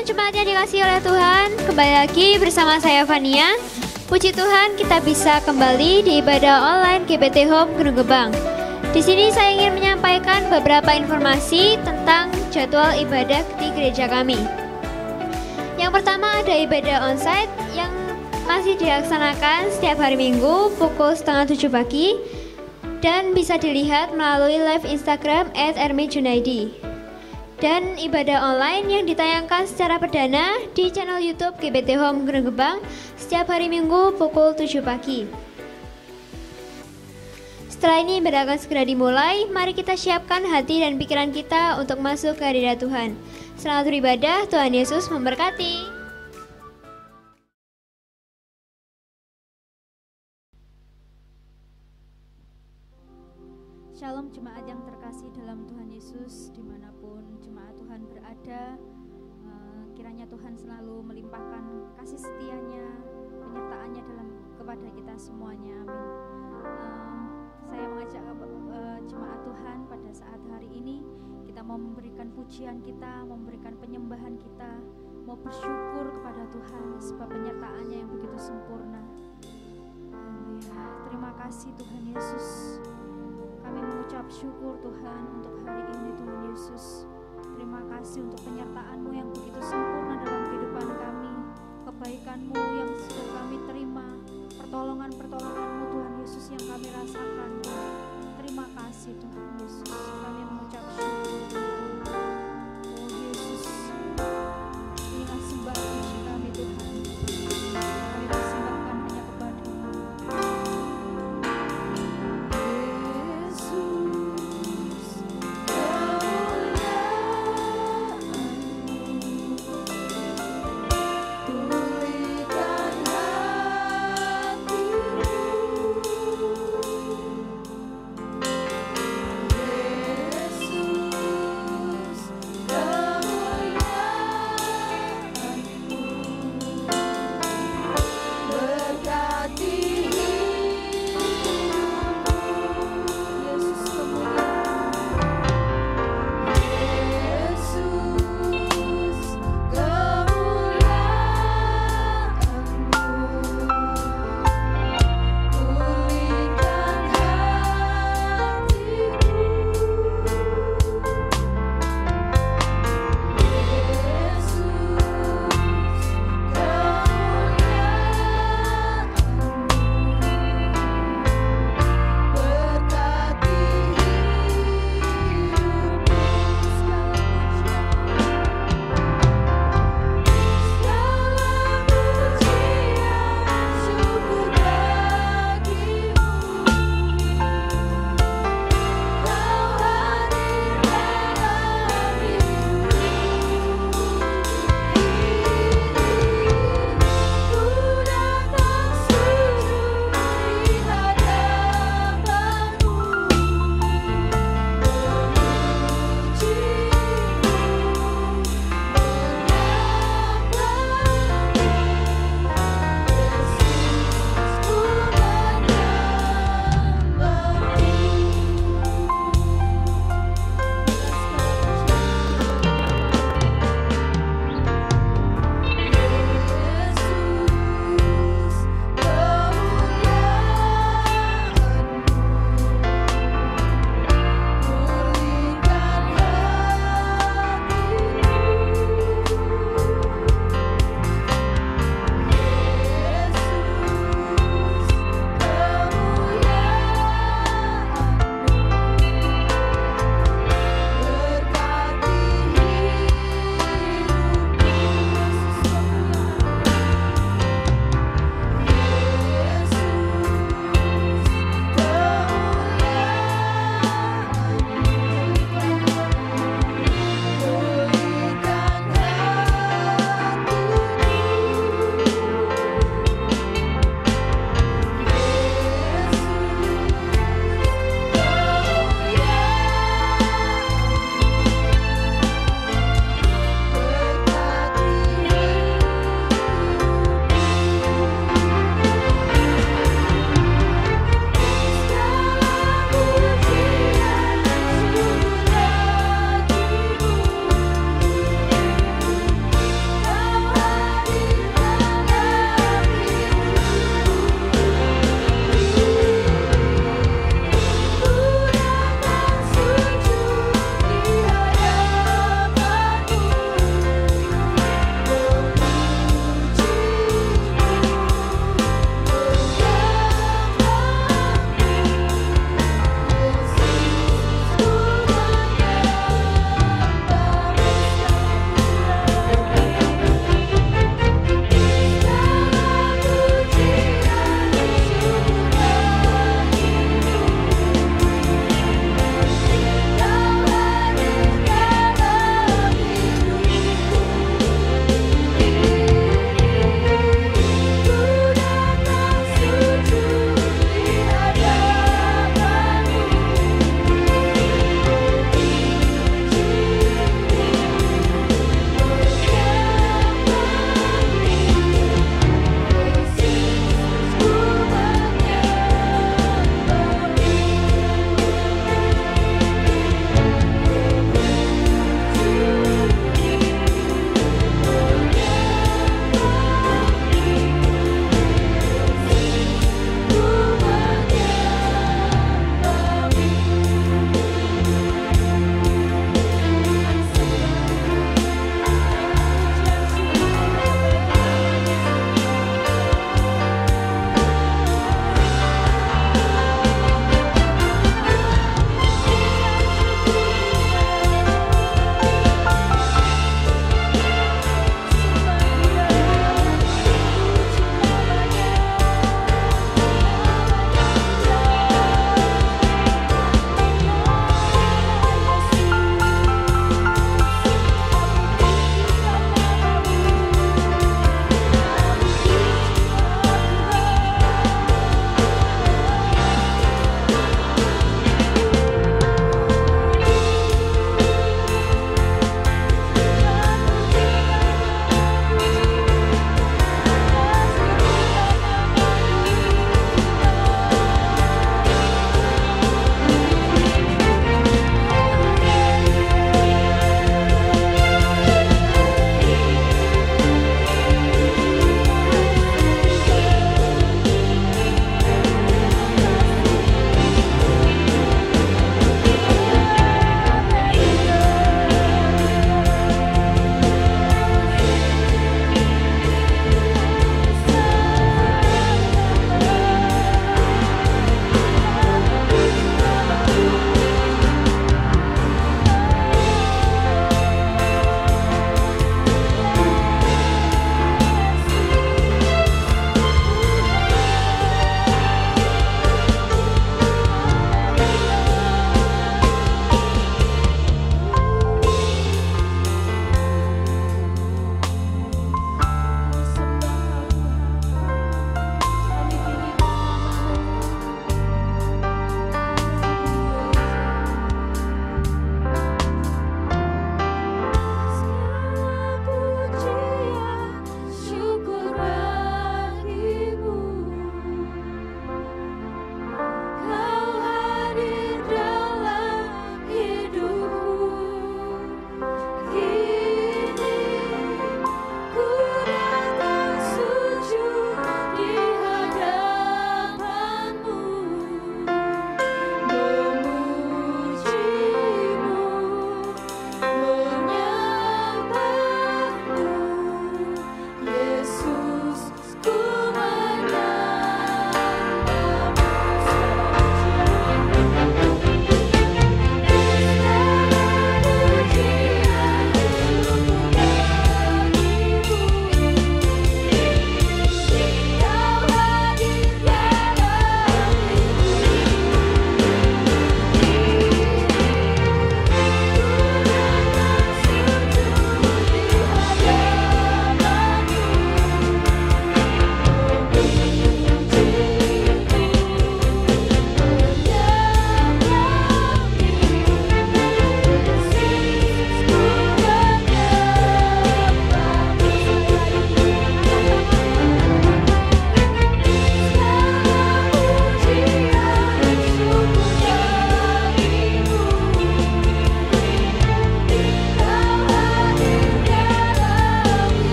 Shalom jemaat yang dikasihi oleh Tuhan. Kembali lagi bersama saya Fania. Puji Tuhan kita bisa kembali di ibadah online GBT Home Gunung Gebang. Di sini saya ingin menyampaikan beberapa informasi tentang jadwal ibadah di gereja kami. Yang pertama ada ibadah onsite yang masih dilaksanakan setiap hari Minggu pukul 6:30 pagi dan bisa dilihat melalui live Instagram @ermijunaidi. Dan ibadah online yang ditayangkan secara perdana di channel YouTube GBT Home Gunung Gebang setiap hari Minggu pukul 7 pagi. Setelah ini ibadah akan segera dimulai. Mari kita siapkan hati dan pikiran kita untuk masuk ke hadirat Tuhan. Selamat beribadah, Tuhan Yesus memberkati. Shalom jemaat yang terkasih dalam Tuhan Yesus, dimanapun jemaat Tuhan berada, kiranya Tuhan selalu melimpahkan kasih setianya, penyertaannya kepada kita semuanya, amin. Saya mengajak jemaat Tuhan pada saat hari ini, kita mau memberikan pujian kita, memberikan penyembahan kita, mau bersyukur kepada Tuhan sebab penyertaannya yang begitu sempurna. Haleluya. Terima kasih Tuhan Yesus. Kami mengucap syukur Tuhan untuk hari ini Tuhan Yesus. Terima kasih untuk penyertaan-Mu yang begitu sempurna dalam kehidupan kami, kebaikan-Mu yang sudah kami terima, pertolongan-pertolongan-Mu Tuhan Yesus yang kami rasakan. Terima kasih Tuhan Yesus. Kami mengucap syukur. Oh Yesus, inilah sembah puji kami Tuhan. Kami persembahkan hanya kepada-Mu. Yesus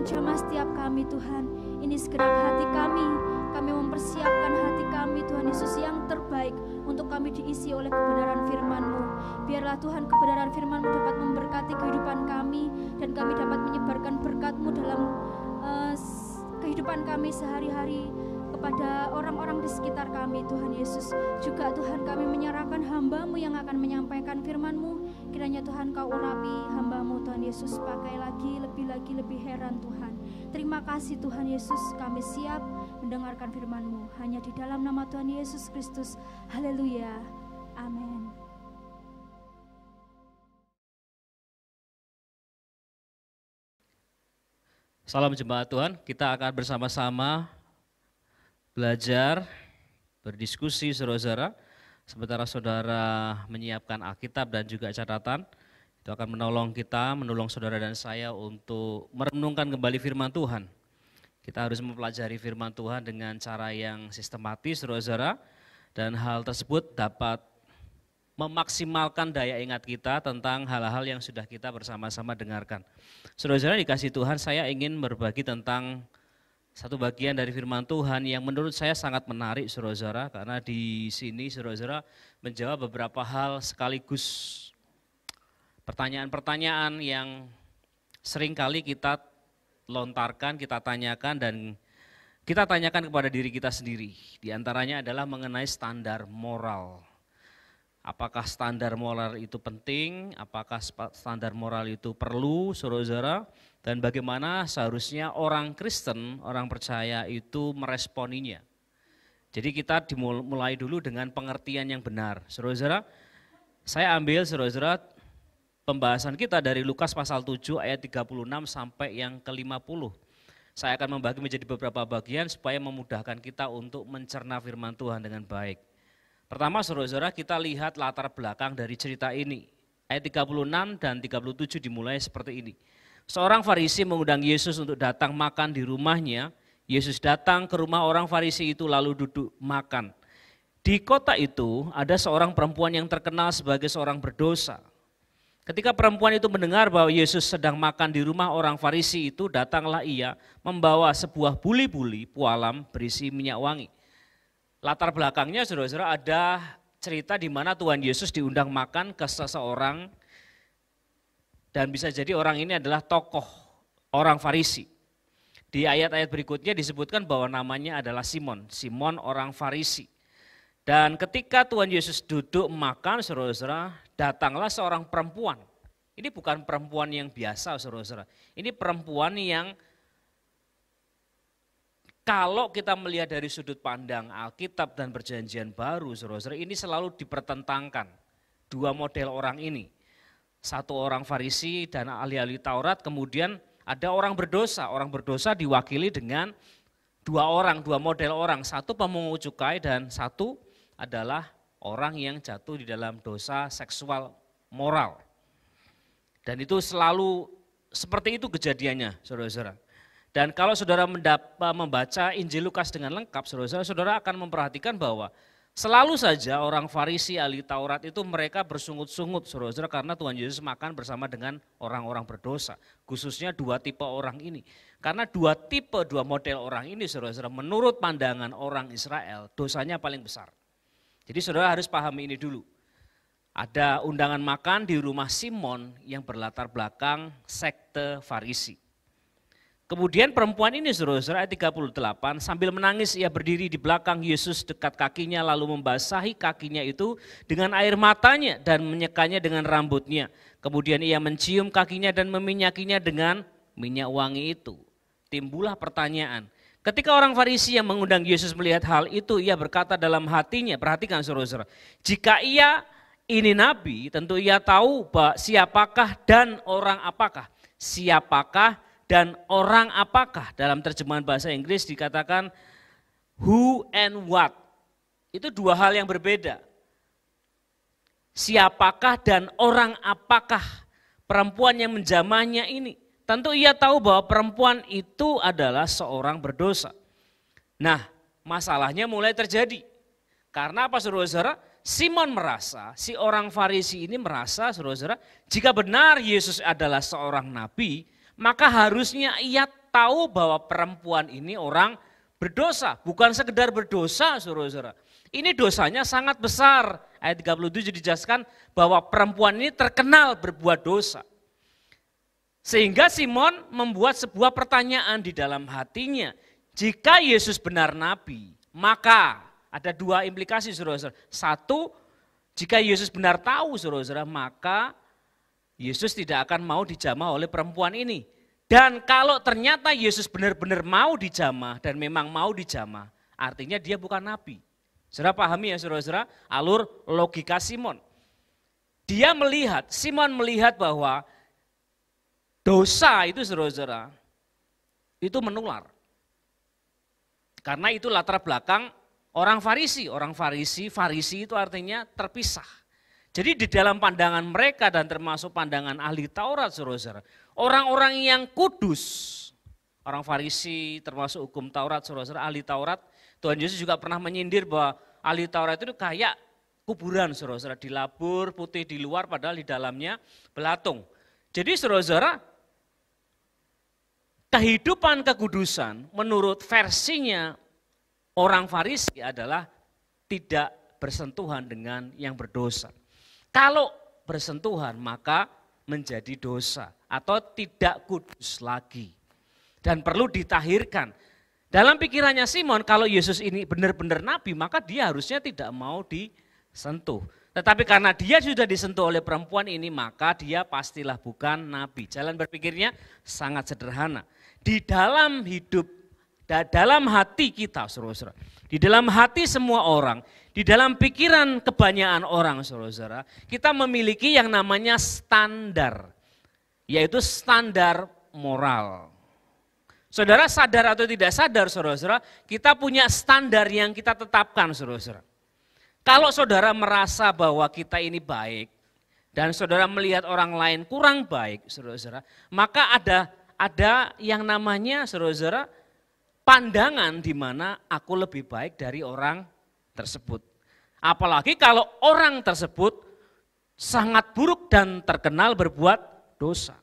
menjamah setiap kami Tuhan. Ini segenap hati kami mempersiapkan hati kami Tuhan Yesus yang terbaik untuk kami diisi oleh kebenaran firman-Mu. Biarlah Tuhan kebenaran firman-Mu dapat memberkati kehidupan kami dan kami dapat menyebarkan berkat-Mu dalam kehidupan kami sehari-hari kepada orang-orang di sekitar kami Tuhan Yesus. Juga Tuhan kami menyerahkan hamba-Mu yang akan menyampaikan firman-Mu. Kiranya Tuhan Kau urapi hamba-Mu Tuhan Yesus, pakai lebih heran Tuhan. Terima kasih Tuhan Yesus, kami siap mendengarkan firman-Mu hanya di dalam nama Tuhan Yesus Kristus. Haleluya. Amin. Salam jemaat Tuhan, kita akan bersama-sama belajar, berdiskusi saudara-saudara. Sementara saudara menyiapkan Alkitab dan juga catatan, itu akan menolong saudara dan saya untuk merenungkan kembali firman Tuhan. Kita harus mempelajari firman Tuhan dengan cara yang sistematis saudara-saudara, dan hal tersebut dapat memaksimalkan daya ingat kita tentang hal-hal yang sudah kita bersama-sama dengarkan. Saudara-saudara dikasih Tuhan, saya ingin berbagi tentang satu bagian dari firman Tuhan yang menurut saya sangat menarik saudara-saudara, karena di sini saudara-saudara menjawab beberapa hal sekaligus pertanyaan-pertanyaan yang seringkali kita lontarkan, kita tanyakan dan kita tanyakan kepada diri kita sendiri. Di antaranya adalah mengenai standar moral. Apakah standar moral itu penting? Apakah standar moral itu perlu, saudara-saudara? Dan bagaimana seharusnya orang Kristen, orang percaya itu meresponinya? Jadi kita dimulai dulu dengan pengertian yang benar. Saudara-saudara, saya ambil saudara-saudara pembahasan kita dari Lukas pasal 7 ayat 36 sampai yang ke-50. Saya akan membagi menjadi beberapa bagian supaya memudahkan kita untuk mencerna firman Tuhan dengan baik. Pertama saudara-saudara, kita lihat latar belakang dari cerita ini. Ayat 36 dan 37 dimulai seperti ini. Seorang Farisi mengundang Yesus untuk datang makan di rumahnya. Yesus datang ke rumah orang Farisi itu lalu duduk makan. Di kota itu ada seorang perempuan yang terkenal sebagai seorang berdosa. Ketika perempuan itu mendengar bahwa Yesus sedang makan di rumah orang Farisi itu, datanglah ia membawa sebuah buli-buli pualam berisi minyak wangi. Latar belakangnya saudara-saudara ada cerita di mana Tuhan Yesus diundang makan ke seseorang dan bisa jadi orang ini adalah tokoh orang Farisi. Di ayat-ayat berikutnya disebutkan bahwa namanya adalah Simon, Simon orang Farisi. Dan ketika Tuhan Yesus duduk makan saudara-saudara, datanglah seorang perempuan. Ini bukan perempuan yang biasa saudara-saudara, ini perempuan yang kalau kita melihat dari sudut pandang Alkitab dan Perjanjian Baru, saudara-saudara, ini selalu dipertentangkan dua model orang ini. Satu orang Farisi dan ahli-ahli Taurat, kemudian ada orang berdosa. Orang berdosa diwakili dengan dua model orang. Satu pemungut cukai dan satu adalah orang yang jatuh di dalam dosa seksual moral. Dan itu selalu seperti itu kejadiannya, saudara-saudara. Dan kalau saudara membaca Injil Lukas dengan lengkap, saudara akan memperhatikan bahwa selalu saja orang Farisi, ahli Taurat itu mereka bersungut-sungut, saudara, karena Tuhan Yesus makan bersama dengan orang-orang berdosa. Khususnya dua tipe orang ini. Karena dua model orang ini, saudara, menurut pandangan orang Israel, dosanya paling besar. Jadi saudara harus pahami ini dulu. Ada undangan makan di rumah Simon yang berlatar belakang sekte Farisi. Kemudian perempuan ini saudara ayat 38 sambil menangis ia berdiri di belakang Yesus dekat kakinya lalu membasahi kakinya itu dengan air matanya dan menyekanya dengan rambutnya. Kemudian ia mencium kakinya dan meminyakinya dengan minyak wangi itu. Timbullah pertanyaan. Ketika orang Farisi yang mengundang Yesus melihat hal itu ia berkata dalam hatinya, perhatikan saudara, jika ia ini nabi tentu ia tahu siapakah dan orang apakah. Siapakah dan orang apakah, dalam terjemahan bahasa Inggris dikatakan who and what. Itu dua hal yang berbeda. Siapakah dan orang apakah perempuan yang menjamahnya ini. Tentu ia tahu bahwa perempuan itu adalah seorang berdosa. Nah, masalahnya mulai terjadi. Karena apa saudara-saudara? Simon merasa, si orang Farisi ini merasa saudara-saudara, jika benar Yesus adalah seorang nabi, maka harusnya ia tahu bahwa perempuan ini orang berdosa. Bukan sekedar berdosa, saudara-saudara. Ini dosanya sangat besar. Ayat 37 dijelaskan bahwa perempuan ini terkenal berbuat dosa. Sehingga Simon membuat sebuah pertanyaan di dalam hatinya. Jika Yesus benar nabi, maka ada dua implikasi, saudara-saudara. Satu, jika Yesus benar tahu, saudara-saudara, maka Yesus tidak akan mau dijamah oleh perempuan ini. Dan kalau ternyata Yesus benar-benar mau dijamah dan memang mau dijamah, artinya dia bukan nabi. Saudara pahami ya saudara-saudara, alur logika Simon. Simon melihat bahwa dosa itu saudara-saudara, itu menular. Karena itu latar belakang orang Farisi. Orang Farisi itu artinya terpisah. Jadi di dalam pandangan mereka dan termasuk pandangan ahli Taurat saudara-saudara, orang-orang yang kudus, orang Farisi termasuk hukum Taurat saudara-saudara, ahli Taurat, Tuhan Yesus juga pernah menyindir bahwa ahli Taurat itu kayak kuburan saudara-saudara, dilabur putih di luar padahal di dalamnya belatung. Jadi saudara-saudara, kehidupan kekudusan menurut versinya orang Farisi adalah tidak bersentuhan dengan yang berdosa. Kalau bersentuhan maka menjadi dosa atau tidak kudus lagi dan perlu ditahirkan. Dalam pikirannya Simon, kalau Yesus ini benar-benar nabi, maka dia harusnya tidak mau disentuh. Tetapi karena dia sudah disentuh oleh perempuan ini, maka dia pastilah bukan nabi. Jalan berpikirnya sangat sederhana. Di dalam hidup, dalam hati kita, saudara-saudara, di dalam hati semua orang, di dalam pikiran kebanyakan orang, saudara-saudara, kita memiliki yang namanya standar, yaitu standar moral. Saudara sadar atau tidak sadar, saudara-saudara, kita punya standar yang kita tetapkan, saudara-saudara. Kalau saudara merasa bahwa kita ini baik, dan saudara melihat orang lain kurang baik, saudara-saudara, maka ada yang namanya, saudara-saudara, pandangan di mana aku lebih baik dari orang tersebut. Apalagi kalau orang tersebut sangat buruk dan terkenal berbuat dosa.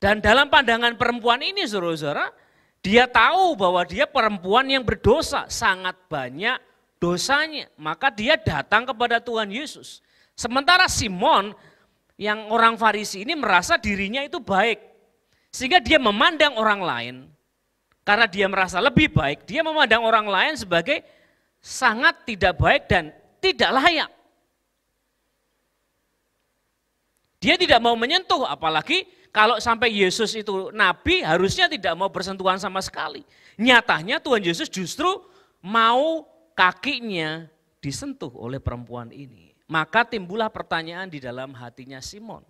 Dan dalam pandangan perempuan ini saudara-saudara, dia tahu bahwa dia perempuan yang berdosa, sangat banyak dosanya. Maka dia datang kepada Tuhan Yesus. Sementara Simon yang orang Farisi ini merasa dirinya itu baik. Sehingga dia memandang orang lain, karena dia merasa lebih baik, dia memandang orang lain sebagai sangat tidak baik dan tidak layak. Dia tidak mau menyentuh, apalagi kalau sampai Yesus itu nabi, harusnya tidak mau bersentuhan sama sekali. Nyatanya Tuhan Yesus justru mau kakinya disentuh oleh perempuan ini. Maka timbullah pertanyaan di dalam hatinya Simon.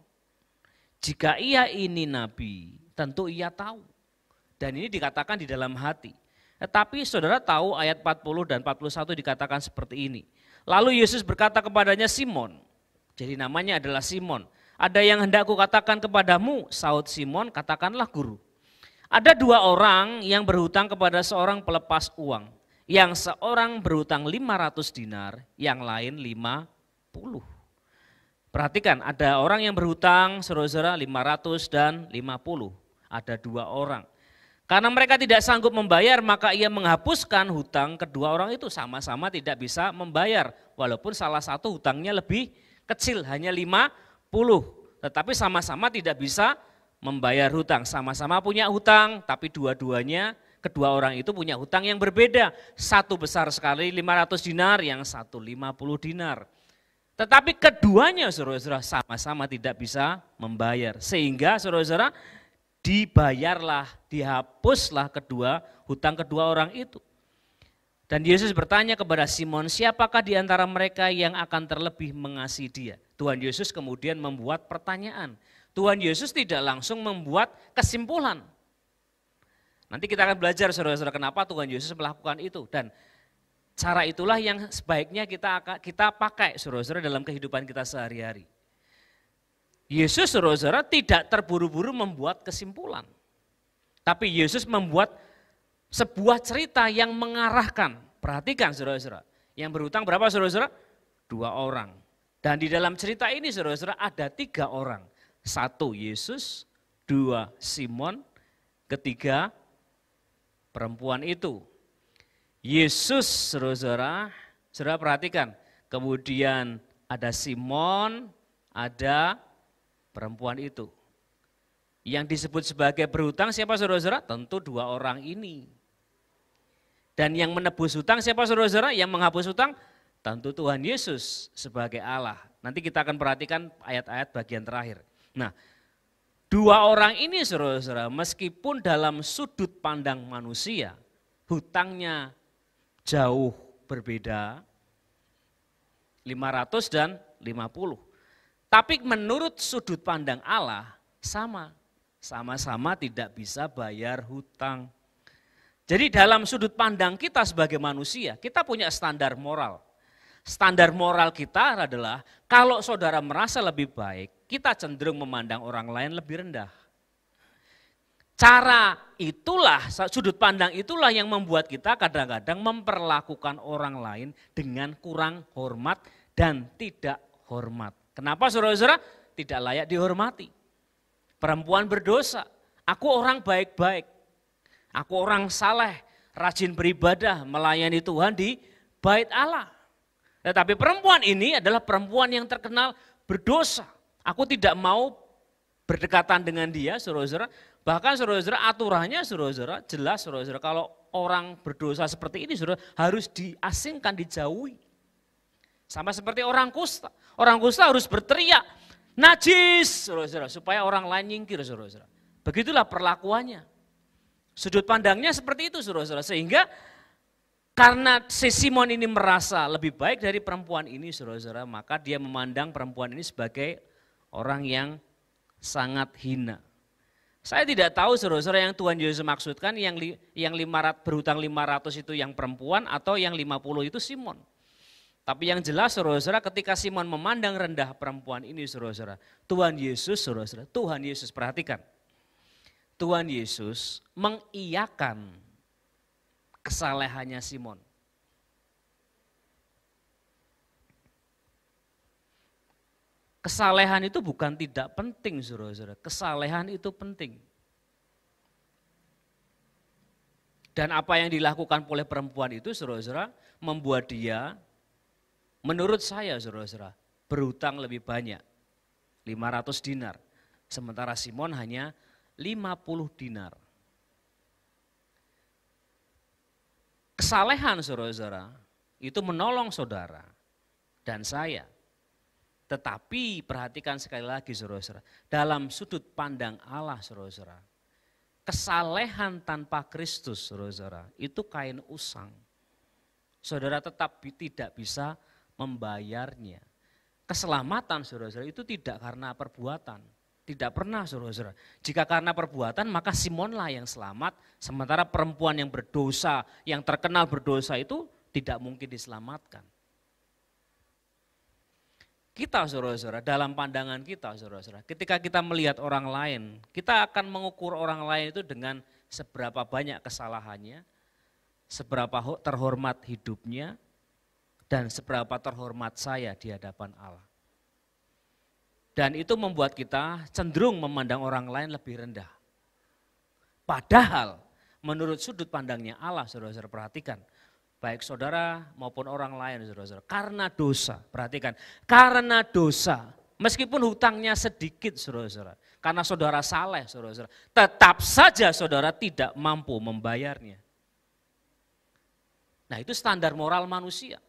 Jika ia ini nabi, tentu ia tahu. Dan ini dikatakan di dalam hati. Tetapi saudara tahu ayat 40 dan 41 dikatakan seperti ini. Lalu Yesus berkata kepadanya, Simon, jadi namanya adalah Simon. Ada yang hendak kukatakan kepadamu, sahut Simon, katakanlah guru. Ada dua orang yang berhutang kepada seorang pelepas uang. Yang seorang berhutang 500 dinar, yang lain 50. Perhatikan, ada orang yang berhutang, saudara-saudara, 500 dan 50. Ada dua orang. Karena mereka tidak sanggup membayar, maka ia menghapuskan hutang kedua orang itu. Sama-sama tidak bisa membayar, walaupun salah satu hutangnya lebih kecil, hanya 50. Tetapi sama-sama tidak bisa membayar hutang. Sama-sama punya hutang, tapi kedua orang itu punya hutang yang berbeda. Satu besar sekali 500 dinar, yang satu 50 dinar. Tetapi keduanya saudara-saudara sama-sama tidak bisa membayar. Sehingga saudara-saudara dibayarlah, dihapuslah hutang kedua orang itu. Dan Yesus bertanya kepada Simon, siapakah di antara mereka yang akan terlebih mengasihi dia? Tuhan Yesus kemudian membuat pertanyaan. Tuhan Yesus tidak langsung membuat kesimpulan. Nanti kita akan belajar saudara-saudara kenapa Tuhan Yesus melakukan itu. Dan cara itulah yang sebaiknya kita pakai saudara-saudara dalam kehidupan kita sehari-hari. Yesus saudara-saudara tidak terburu-buru membuat kesimpulan. Tapi Yesus membuat sebuah cerita yang mengarahkan. Perhatikan saudara-saudara. Yang berhutang berapa saudara-saudara? 2 orang. Dan di dalam cerita ini saudara-saudara ada 3 orang. 1 Yesus, 2 Simon, ketiga perempuan itu. Yesus, saudara-saudara, saudara perhatikan, kemudian ada Simon, ada perempuan itu. Yang disebut sebagai berhutang siapa saudara-saudara? Tentu 2 orang ini. Dan yang menebus hutang siapa saudara-saudara? Yang menghapus hutang? Tentu Tuhan Yesus sebagai Allah. Nanti kita akan perhatikan ayat-ayat bagian terakhir. Nah, 2 orang ini saudara-saudara, meskipun dalam sudut pandang manusia, hutangnya jauh berbeda, 500 dan 50. Tapi menurut sudut pandang Allah, sama-sama tidak bisa bayar hutang. Jadi dalam sudut pandang kita sebagai manusia, kita punya standar moral. Standar moral kita adalah kalau saudara merasa lebih baik, kita cenderung memandang orang lain lebih rendah. Cara itulah, sudut pandang itulah yang membuat kita kadang-kadang memperlakukan orang lain dengan kurang hormat dan tidak hormat. Kenapa saudara-saudara? Tidak layak dihormati. Perempuan berdosa, aku orang baik-baik, aku orang saleh, rajin beribadah, melayani Tuhan di bait Allah. Tetapi perempuan ini adalah perempuan yang terkenal berdosa. Aku tidak mau berdekatan dengan dia, saudara-saudara. Bahkan saudara-saudara aturannya saudara-saudara jelas saudara-saudara kalau orang berdosa seperti ini saudara harus diasingkan, dijauhi. Sama seperti orang kusta. Orang kusta harus berteriak, najis saudara-saudara supaya orang lain nyingkir saudara-saudara. Begitulah perlakuannya. Sudut pandangnya seperti itu saudara-saudara. Sehingga karena si Simon ini merasa lebih baik dari perempuan ini saudara-saudara, maka dia memandang perempuan ini sebagai orang yang sangat hina. Saya tidak tahu saudara-saudara yang Tuhan Yesus maksudkan yang 500, berhutang 500 itu yang perempuan atau yang 50 itu Simon. Tapi yang jelas saudara-saudara ketika Simon memandang rendah perempuan ini saudara-saudara, Tuhan Yesus perhatikan. Tuhan Yesus mengiyakan kesalehannya Simon. Kesalehan itu bukan tidak penting saudara-saudara, kesalehan itu penting. Dan apa yang dilakukan oleh perempuan itu saudara-saudara membuat dia, menurut saya saudara-saudara, berhutang lebih banyak, 500 dinar. Sementara Simon hanya 50 dinar. Kesalehan saudara-saudara itu menolong saudara dan saya. Tetapi perhatikan sekali lagi saudara-saudara, dalam sudut pandang Allah saudara-saudara, kesalehan tanpa Kristus saudara-saudara itu kain usang. Saudara tetap tidak bisa membayarnya. Keselamatan saudara-saudara itu tidak karena perbuatan. Tidak pernah saudara-saudara. Jika karena perbuatan maka Simonlah yang selamat, sementara perempuan yang berdosa, yang terkenal berdosa itu tidak mungkin diselamatkan. Kita saudara-saudara, dalam pandangan kita saudara-saudara, ketika kita melihat orang lain, kita akan mengukur orang lain itu dengan seberapa banyak kesalahannya, seberapa terhormat hidupnya, dan seberapa terhormat saya di hadapan Allah. Dan itu membuat kita cenderung memandang orang lain lebih rendah. Padahal menurut sudut pandangnya Allah, saudara-saudara perhatikan. Baik saudara maupun orang lain, saudara-saudara. Karena dosa, perhatikan. Karena dosa, meskipun hutangnya sedikit, saudara-saudara. Karena saudara saleh, saudara-saudara. Tetap saja saudara tidak mampu membayarnya. Nah itu standar moral manusia.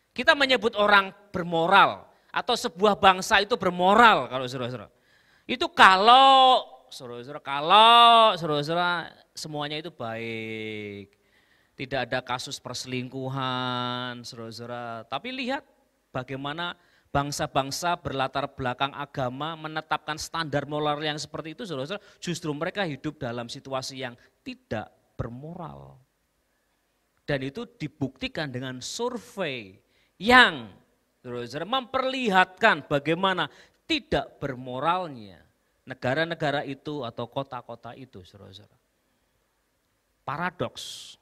Kita menyebut orang bermoral, atau sebuah bangsa itu bermoral kalau saudara-saudara. Itu kalau saudara-saudara semuanya itu baik. Tidak ada kasus perselingkuhan saudara-saudara. Tapi lihat bagaimana bangsa-bangsa berlatar belakang agama menetapkan standar moral yang seperti itu saudara-saudara. Justru mereka hidup dalam situasi yang tidak bermoral. Dan itu dibuktikan dengan survei yang saudara-saudara memperlihatkan bagaimana tidak bermoralnya negara-negara itu atau kota-kota itu, saudara-saudara. Paradoks.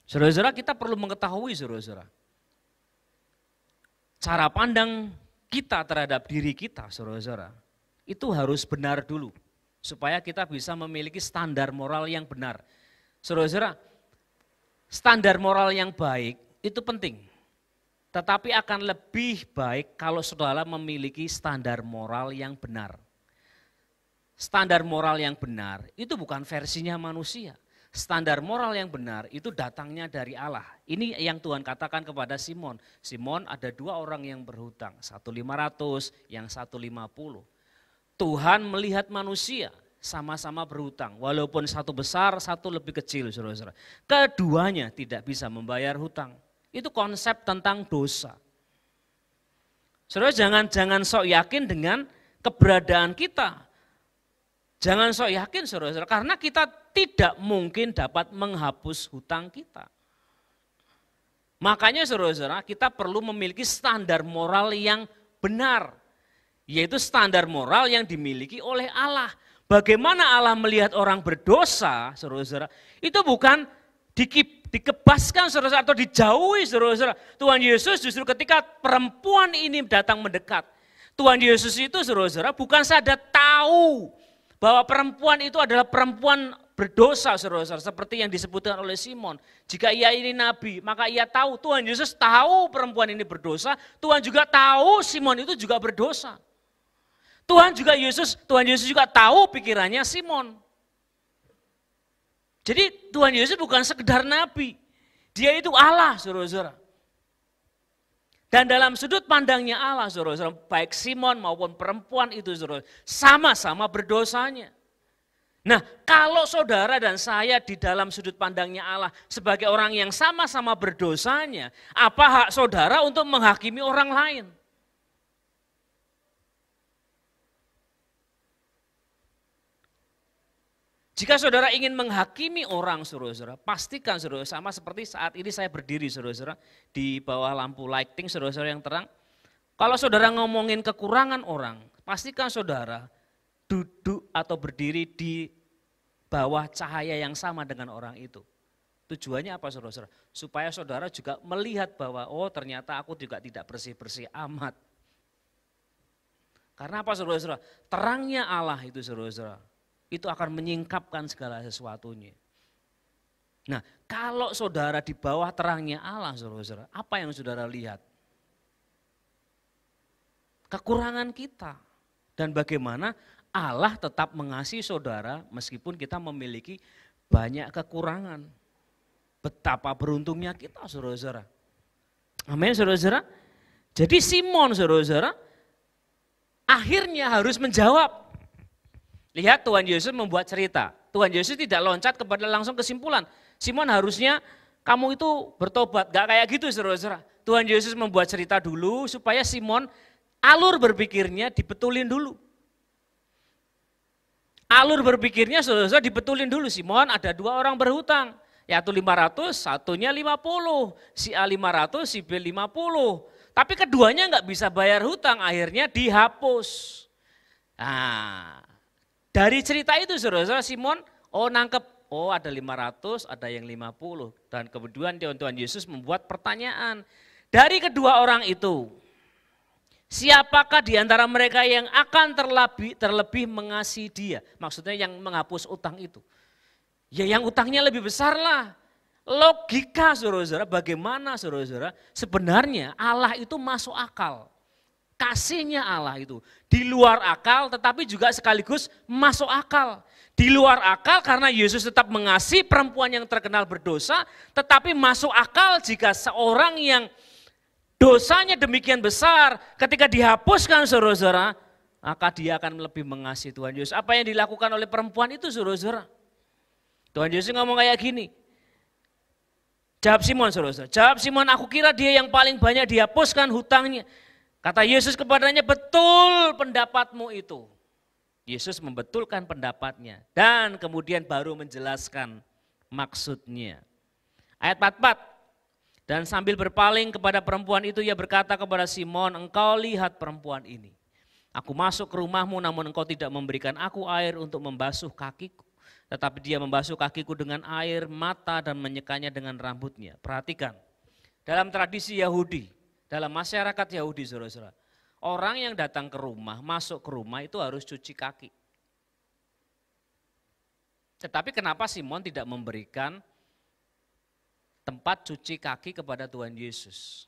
Saudara-saudara kita perlu mengetahui saudara-saudara. Cara pandang kita terhadap diri kita, saudara-saudara, itu harus benar dulu. Supaya kita bisa memiliki standar moral yang benar. Saudara-saudara, standar moral yang baik itu penting. Tetapi akan lebih baik kalau saudara memiliki standar moral yang benar. Standar moral yang benar itu bukan versinya manusia. Standar moral yang benar itu datangnya dari Allah. Ini yang Tuhan katakan kepada Simon. Simon, ada 2 orang yang berhutang, satu 500, yang satu 50. Tuhan melihat manusia sama-sama berhutang, walaupun satu besar, satu lebih kecil, saudara-saudara. Keduanya tidak bisa membayar hutang. Itu konsep tentang dosa. Saudara, jangan sok yakin dengan keberadaan kita. Jangan sok yakin, saudara-saudara, karena kita tidak mungkin dapat menghapus hutang kita. Makanya, saudara-saudara, kita perlu memiliki standar moral yang benar, yaitu standar moral yang dimiliki oleh Allah. Bagaimana Allah melihat orang berdosa, saudara-saudara, itu bukan dikebaskan, saudara-saudara, atau dijauhi, saudara-saudara. Tuhan Yesus justru ketika perempuan ini datang mendekat, Tuhan Yesus itu, saudara-saudara, bukan saja tahu bahwa perempuan itu adalah perempuan berdosa, saudara-saudara, seperti yang disebutkan oleh Simon. Jika ia ini nabi, maka ia tahu, Tuhan Yesus tahu perempuan ini berdosa, Tuhan juga tahu Simon itu juga berdosa. Tuhan Yesus juga tahu pikirannya Simon. Jadi Tuhan Yesus bukan sekedar nabi, dia itu Allah, saudara-saudara. Dan dalam sudut pandangnya Allah, saudara-saudara, baik Simon maupun perempuan itu, saudara, sama-sama berdosanya. Nah, kalau saudara dan saya di dalam sudut pandangnya Allah sebagai orang yang sama-sama berdosanya, apa hak saudara untuk menghakimi orang lain? Jika saudara ingin menghakimi orang, saudara-saudara, pastikan, saudara, sama seperti saat ini saya berdiri, saudara-saudara, di bawah lampu lighting, saudara-saudara yang terang. Kalau saudara ngomongin kekurangan orang, pastikan saudara duduk atau berdiri di bawah cahaya yang sama dengan orang itu. Tujuannya apa, saudara-saudara? Supaya saudara juga melihat bahwa, oh ternyata aku juga tidak bersih-bersih amat. Karena apa, saudara-saudara? Terangnya Allah itu, saudara-saudara, itu akan menyingkapkan segala sesuatunya. Nah, kalau saudara di bawah terangnya Allah, saudara-saudara, apa yang saudara lihat? Kekurangan kita. Dan bagaimana Allah tetap mengasihi saudara meskipun kita memiliki banyak kekurangan. Betapa beruntungnya kita, saudara-saudara. Amin, saudara-saudara. Jadi Simon, saudara-saudara, akhirnya harus menjawab. Lihat, Tuhan Yesus membuat cerita. Tuhan Yesus tidak loncat kepada langsung kesimpulan. Simon, harusnya kamu itu bertobat. Gak kayak gitu, saudara-saudara. Tuhan Yesus membuat cerita dulu supaya Simon alur berpikirnya dibetulin dulu. Alur berpikirnya, saudara-saudara, dibetulin dulu. Simon, ada 2 orang berhutang. Yaitu 500, satunya 50. Si A 500, si B 50. Tapi keduanya gak bisa bayar hutang, akhirnya dihapus. Nah, dari cerita itu, saudara-saudara, Simon, nangkep, ada 500, ada yang 50. Dan kemudian Tuhan Yesus membuat pertanyaan. Dari kedua orang itu, siapakah di antara mereka yang akan terlebih mengasihi dia? Maksudnya yang menghapus utang itu. Ya yang utangnya lebih besar lah. Logika, saudara-saudara, bagaimana, saudara-saudara, sebenarnya Allah itu masuk akal. Kasihnya Allah itu di luar akal tetapi juga sekaligus masuk akal. Di luar akal karena Yesus tetap mengasihi perempuan yang terkenal berdosa, tetapi masuk akal jika seorang yang dosanya demikian besar ketika dihapuskan, saudara-saudara, maka dia akan lebih mengasihi Tuhan Yesus. Apa yang dilakukan oleh perempuan itu, saudara-saudara? Tuhan Yesus ngomong kayak gini. Jawab Simon, saudara-saudara. Jawab Simon, aku kira dia yang paling banyak dihapuskan hutangnya. Kata Yesus kepadanya, betul pendapatmu itu. Yesus membetulkan pendapatnya dan kemudian baru menjelaskan maksudnya. Ayat 44, dan sambil berpaling kepada perempuan itu ia berkata kepada Simon, engkau lihat perempuan ini. Aku masuk ke rumahmu namun engkau tidak memberikan aku air untuk membasuh kakiku. Tetapi dia membasuh kakiku dengan air mata dan menyekanya dengan rambutnya. Perhatikan, dalam tradisi Yahudi, dalam masyarakat Yahudi, saudara-saudara, Orang yang datang ke rumah, masuk ke rumah itu harus cuci kaki. Tetapi kenapa Simon tidak memberikan tempat cuci kaki kepada Tuhan Yesus?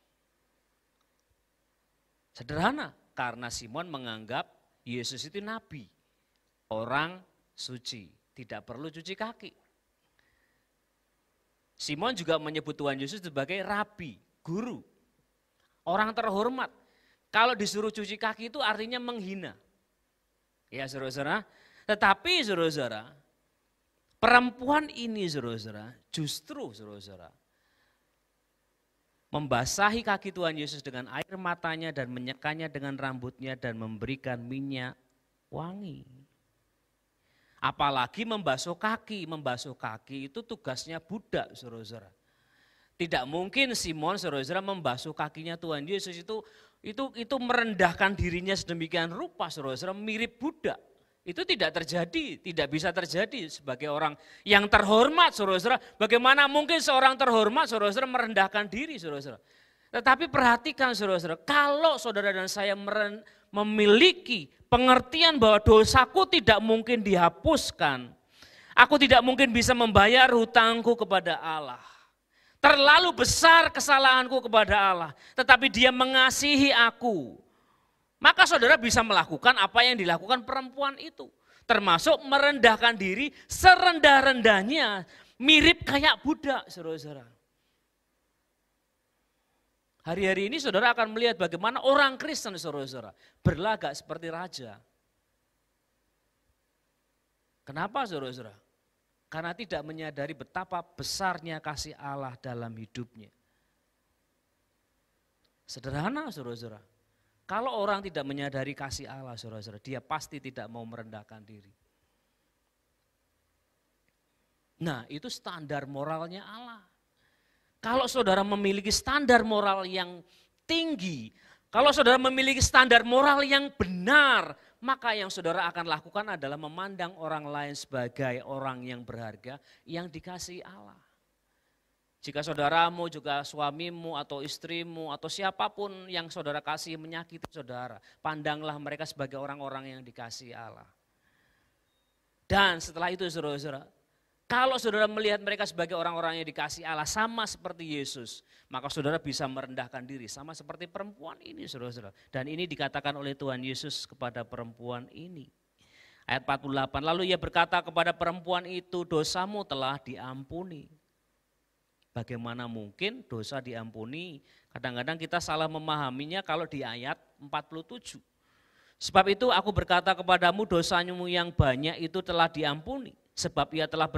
Sederhana, karena Simon menganggap Yesus itu nabi, orang suci, tidak perlu cuci kaki. Simon juga menyebut Tuhan Yesus sebagai rabi, guru, orang terhormat. Kalau disuruh cuci kaki itu artinya menghina. Ya saudara-saudara, tetapi saudara-saudara, perempuan ini saudara-saudara, justru saudara-saudara, membasahi kaki Tuhan Yesus dengan air matanya dan menyekanya dengan rambutnya dan memberikan minyak wangi. Apalagi membasuh kaki itu tugasnya budak saudara-saudara. Tidak mungkin Simon saudara-saudara membasuh kakinya Tuhan Yesus itu merendahkan dirinya sedemikian rupa saudara-saudara, mirip budak. Itu tidak terjadi, tidak bisa terjadi sebagai orang yang terhormat saudara-saudara. Bagaimana mungkin seorang terhormat saudara-saudara merendahkan diri saudara-saudara. Tetapi perhatikan saudara-saudara, kalau saudara dan saya memiliki pengertian bahwa dosaku tidak mungkin dihapuskan, aku tidak mungkin bisa membayar hutangku kepada Allah. Terlalu besar kesalahanku kepada Allah, tetapi Dia mengasihi aku. Maka saudara bisa melakukan apa yang dilakukan perempuan itu. Termasuk merendahkan diri serendah-rendahnya, mirip kayak budak saudara-saudara. Hari-hari ini saudara akan melihat bagaimana orang Kristen saudara-saudara berlagak seperti raja. Kenapa saudara-saudara? Karena tidak menyadari betapa besarnya kasih Allah dalam hidupnya. Sederhana saudara-saudara. Kalau orang tidak menyadari kasih Allah saudara-saudara, dia pasti tidak mau merendahkan diri. Nah itu standar moralnya Allah. Kalau saudara memiliki standar moral yang tinggi, kalau saudara memiliki standar moral yang benar, maka yang saudara akan lakukan adalah memandang orang lain sebagai orang yang berharga, yang dikasihi Allah. Jika saudaramu, juga suamimu atau istrimu atau siapapun yang saudara kasih menyakiti saudara, pandanglah mereka sebagai orang-orang yang dikasihi Allah. Dan setelah itu saudara-saudara, kalau saudara melihat mereka sebagai orang-orang yang dikasihi Allah sama seperti Yesus, maka saudara bisa merendahkan diri sama seperti perempuan ini saudara-saudara. Dan ini dikatakan oleh Tuhan Yesus kepada perempuan ini. Ayat 48, lalu Ia berkata kepada perempuan itu, dosamu telah diampuni. Bagaimana mungkin dosa diampuni? Kadang-kadang kita salah memahaminya kalau di ayat 47. Sebab itu aku berkata kepadamu, dosamu yang banyak itu telah diampuni. Sebab ia telah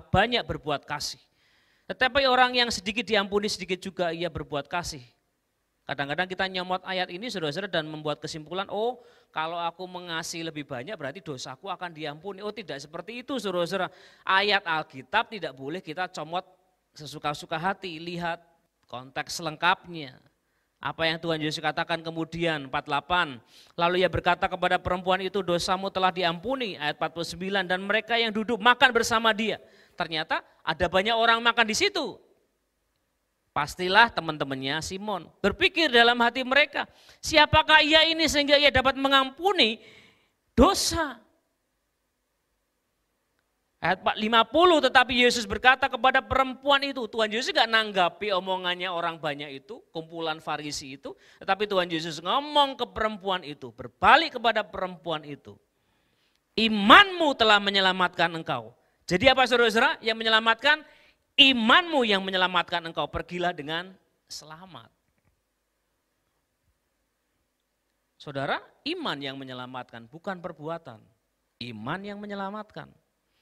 banyak berbuat kasih. Tetapi orang yang sedikit diampuni, sedikit juga ia berbuat kasih. Kadang-kadang kita nyomot ayat ini saudara-saudara dan membuat kesimpulan, oh kalau aku mengasihi lebih banyak berarti dosaku akan diampuni. Oh tidak seperti itu saudara-saudara. Ayat Alkitab tidak boleh kita comot sesuka-suka hati, lihat konteks lengkapnya. Apa yang Tuhan Yesus katakan kemudian 48. Lalu Ia berkata kepada perempuan itu, dosamu telah diampuni. Ayat 49, dan mereka yang duduk makan bersama dia. Ternyata ada banyak orang makan di situ. Pastilah teman-temannya Simon berpikir dalam hati mereka, siapakah ia ini sehingga ia dapat mengampuni dosa. Ayat 50, tetapi Yesus berkata kepada perempuan itu, Tuhan Yesus gak nanggapi omongannya orang banyak itu, kumpulan Farisi itu, tetapi Tuhan Yesus ngomong ke perempuan itu, berbalik kepada perempuan itu, imanmu telah menyelamatkan engkau. Jadi apa saudara-saudara yang menyelamatkan? Imanmu yang menyelamatkan engkau, pergilah dengan selamat. Saudara, iman yang menyelamatkan, bukan perbuatan. Iman yang menyelamatkan.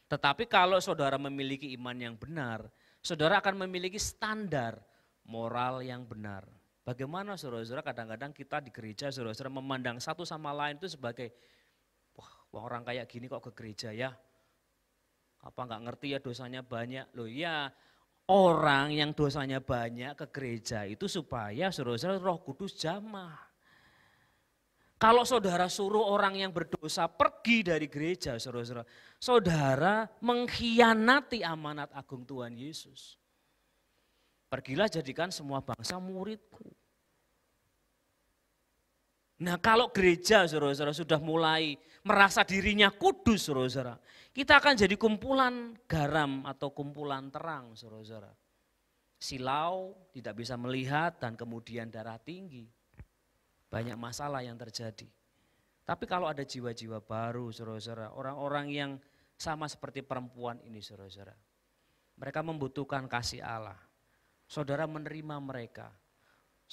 Tetapi kalau saudara memiliki iman yang benar, saudara akan memiliki standar moral yang benar. Bagaimana saudara-saudara kadang-kadang kita di gereja saudara-saudara memandang satu sama lain itu sebagai, wah orang kayak gini kok ke gereja ya. Apa enggak ngerti ya dosanya banyak. Loh ya, orang yang dosanya banyak ke gereja itu supaya saudara-saudara Roh Kudus jamah. Kalau saudara suruh orang yang berdosa pergi dari gereja, saudara-saudara, saudara mengkhianati amanat agung Tuhan Yesus. Pergilah jadikan semua bangsa muridku. Nah kalau gereja saudara-saudara sudah mulai merasa dirinya kudus saudara-saudara, kita akan jadi kumpulan garam atau kumpulan terang saudara-saudara. Silau, tidak bisa melihat dan kemudian darah tinggi. Banyak masalah yang terjadi. Tapi kalau ada jiwa-jiwa baru saudara-saudara, orang-orang yang sama seperti perempuan ini saudara-saudara. Mereka membutuhkan kasih Allah. Saudara menerima mereka.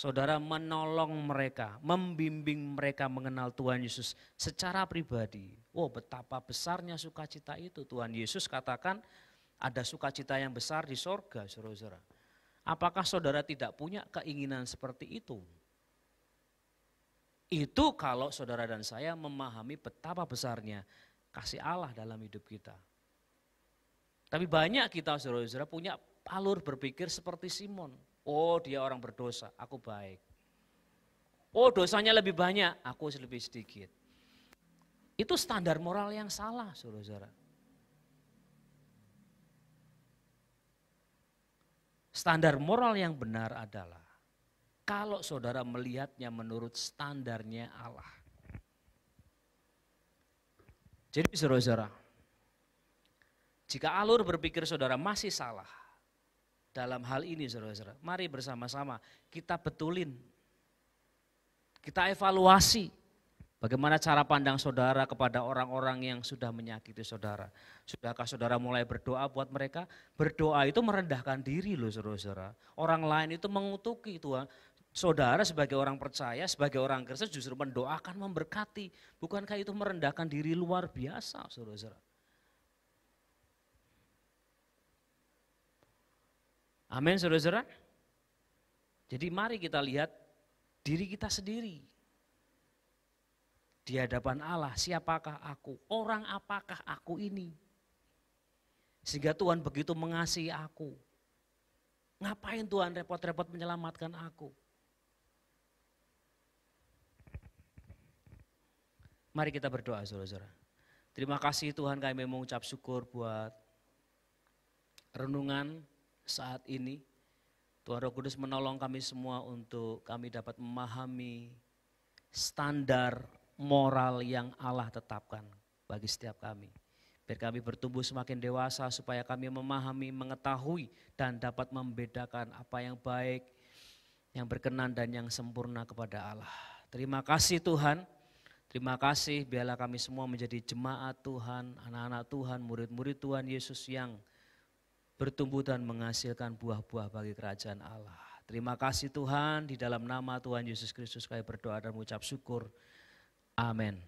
Saudara menolong mereka, membimbing mereka mengenal Tuhan Yesus secara pribadi. Oh betapa besarnya sukacita itu. Tuhan Yesus katakan ada sukacita yang besar di sorga saudara-saudara. Apakah saudara tidak punya keinginan seperti itu? Itu kalau saudara dan saya memahami betapa besarnya kasih Allah dalam hidup kita. Tapi banyak kita saudara-saudara punya alur berpikir seperti Simon. Oh dia orang berdosa, aku baik. Oh dosanya lebih banyak, aku lebih sedikit. Itu standar moral yang salah saudara-saudara. Standar moral yang benar adalah kalau saudara melihatnya menurut standarnya Allah. Jadi saudara-saudara, jika alur berpikir saudara masih salah, dalam hal ini saudara-saudara, mari bersama-sama kita betulin, kita evaluasi bagaimana cara pandang saudara kepada orang-orang yang sudah menyakiti saudara. Sudahkah saudara mulai berdoa buat mereka? Berdoa itu merendahkan diri loh saudara-saudara. Orang lain itu mengutuki Tuhan. Saudara sebagai orang percaya, sebagai orang Kristen justru mendoakan, memberkati. Bukankah itu merendahkan diri luar biasa saudara-saudara? Amin saudara-saudara. Jadi mari kita lihat diri kita sendiri. Di hadapan Allah, siapakah aku? Orang apakah aku ini? Sehingga Tuhan begitu mengasihi aku. Ngapain Tuhan repot-repot menyelamatkan aku? Mari kita berdoa saudara-saudara. Terima kasih Tuhan, kami mengucap syukur buat renungan saat ini. Tuhan Roh Kudus menolong kami semua untuk kami dapat memahami standar moral yang Allah tetapkan bagi setiap kami. Biar kami bertumbuh semakin dewasa supaya kami memahami, mengetahui dan dapat membedakan apa yang baik, yang berkenan dan yang sempurna kepada Allah. Terima kasih Tuhan. Terima kasih biarlah kami semua menjadi jemaat Tuhan, anak-anak Tuhan, murid-murid Tuhan Yesus yang bertumbuh dan menghasilkan buah-buah bagi kerajaan Allah. Terima kasih Tuhan, di dalam nama Tuhan Yesus Kristus kami berdoa dan mengucap syukur. Amin.